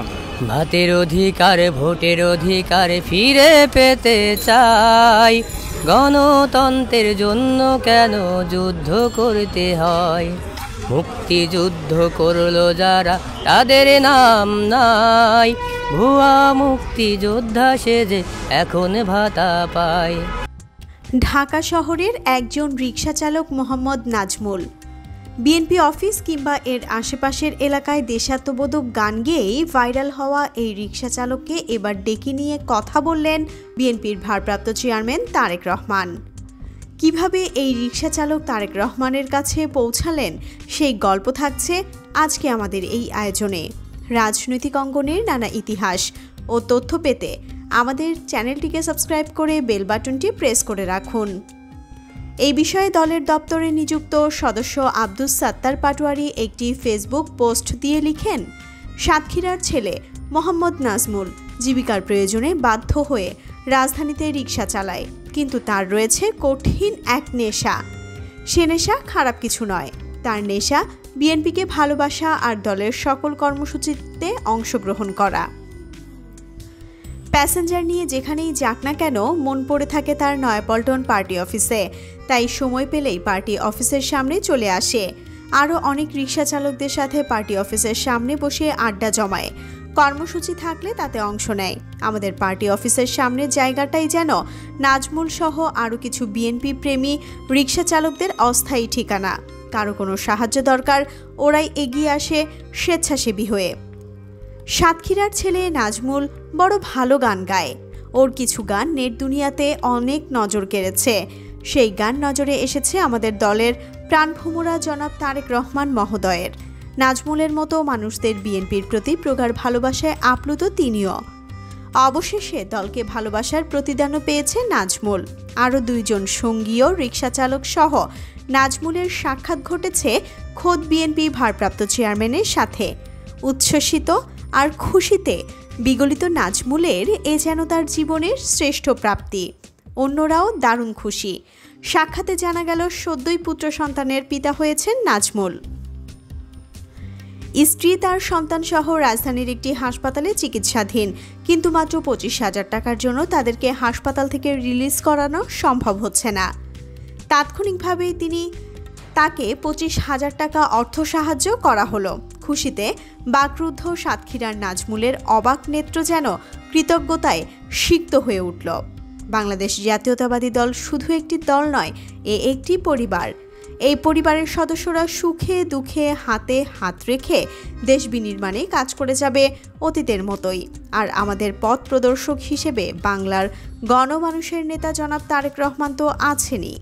শোন। ভাতের অধিকার ভোটের অধিকার ফিরে পেতে চাই, গণতন্ত্রের জন্য কেন যুদ্ধ করতে হয়? মুক্তিযুদ্ধ করলো যারা তাদের নাম নাই, ভুয়া মুক্তিযোদ্ধা সেজে এখন ভাতা পায়। ঢাকা শহরের একজন রিকশা চালক মোহাম্মদ নাজমুল বিএনপি অফিস কিংবা এর আশেপাশের এলাকায় দেশাত্মবোধক গান গেয়েই ভাইরাল হওয়া এই রিকশা চালককে এবার ডেকে নিয়ে কথা বললেন বিএনপির ভারপ্রাপ্ত চেয়ারম্যান তারেক রহমান। কিভাবে এই রিকশা চালক তারেক রহমানের কাছে পৌঁছালেন সেই গল্প থাকছে আজকে আমাদের এই আয়োজনে। রাজনৈতিক অঙ্গনের নানা ইতিহাস ও তথ্য পেতে আমাদের চ্যানেলটিকে সাবস্ক্রাইব করে বেল বাটনটি প্রেস করে রাখুন। এই বিষয়ে দলের দপ্তরে নিযুক্ত সদস্য আব্দুস সাত্তার পাটোয়ারি একটি ফেসবুক পোস্ট দিয়ে লিখেন, সাতক্ষীরার ছেলে মোহাম্মদ নাজমুল জীবিকার প্রয়োজনে বাধ্য হয়ে রাজধানীতে রিকশা চালায়, কিন্তু তার রয়েছে কঠিন এক নেশা। সে নেশা খারাপ কিছু নয়, তার নেশা বিএনপিকে ভালোবাসা আর দলের সকল কর্মসূচিতে অংশগ্রহণ করা। প্যাসেঞ্জার নিয়ে যেখানেই যাক না কেন মন পড়ে থাকে তার নয়াপল্টন পার্টি অফিসে, তাই সময় পেলেই পার্টি অফিসের সামনে চলে আসে। আরও অনেক রিকশা চালকদের সাথে পার্টি অফিসের সামনে বসে আড্ডা জমায়, কর্মসূচি থাকলে তাতে অংশ নেয়। আমাদের পার্টি অফিসের সামনের জায়গাটাই যেন নাজমুল সহ আরও কিছু বিএনপি প্রেমী রিকশা চালকদের অস্থায়ী ঠিকানা। কারো কোনো সাহায্য দরকার, ওরাই এগিয়ে আসে স্বেচ্ছাসেবী হয়ে। সাতক্ষীরার ছেলে নাজমুল বড় ভালো গান গায়, ওর কিছু গান নেট দুনিয়াতে অনেক নজর কেড়েছে। সেই গান নজরে এসেছে আমাদের দলের প্রাণভোমরা জনাব তারেক রহমান মহোদয়ের। নাজমুলের মতো মানুষদের বিএনপির প্রতি প্রগাঢ় ভালোবাসায় আপ্লুত তিনিও। অবশেষে দলকে ভালোবাসার প্রতিদানও পেয়েছে নাজমুল। আরও দুইজন সঙ্গীয় রিকশা চালক সহ নাজমুলের সাক্ষাৎ ঘটেছে খোদ বিএনপি ভারপ্রাপ্ত চেয়ারম্যানের সাথে। উচ্ছ্বসিত আর খুশিতে বিগলিত নাজমুলের এ যেন তার জীবনের শ্রেষ্ঠ প্রাপ্তি। অন্যরাও দারুণ খুশি। সাক্ষাতে জানা গেল সদ্যই পুত্র সন্তানের পিতা হয়েছেন নাজমুল। স্ত্রী তার সন্তান সহ রাজধানীর একটি হাসপাতালে চিকিৎসাধীন, কিন্তু মাত্র 25,000 টাকার জন্য তাদেরকে হাসপাতাল থেকে রিলিজ করানো সম্ভব হচ্ছে না। তাৎক্ষণিকভাবেই তাকে 25,000 টাকা অর্থ সাহায্য করা হলো। খুশিতে বাকরুদ্ধ সাতক্ষীরার নাজমুলের অবাক নেত্র যেন কৃতজ্ঞতায় সিক্ত হয়ে উঠল। বাংলাদেশ জাতীয়তাবাদী দল শুধু একটি দল নয়, একটি পরিবার। এই পরিবারের সদস্যরা সুখে দুঃখে হাতে হাত রেখে দেশ বিনির্মাণে কাজ করে যাবে অতীতের মতোই। আর আমাদের পথ প্রদর্শক হিসেবে বাংলার গণমানুষের নেতা জনাব তারেক রহমান তো আছেনই।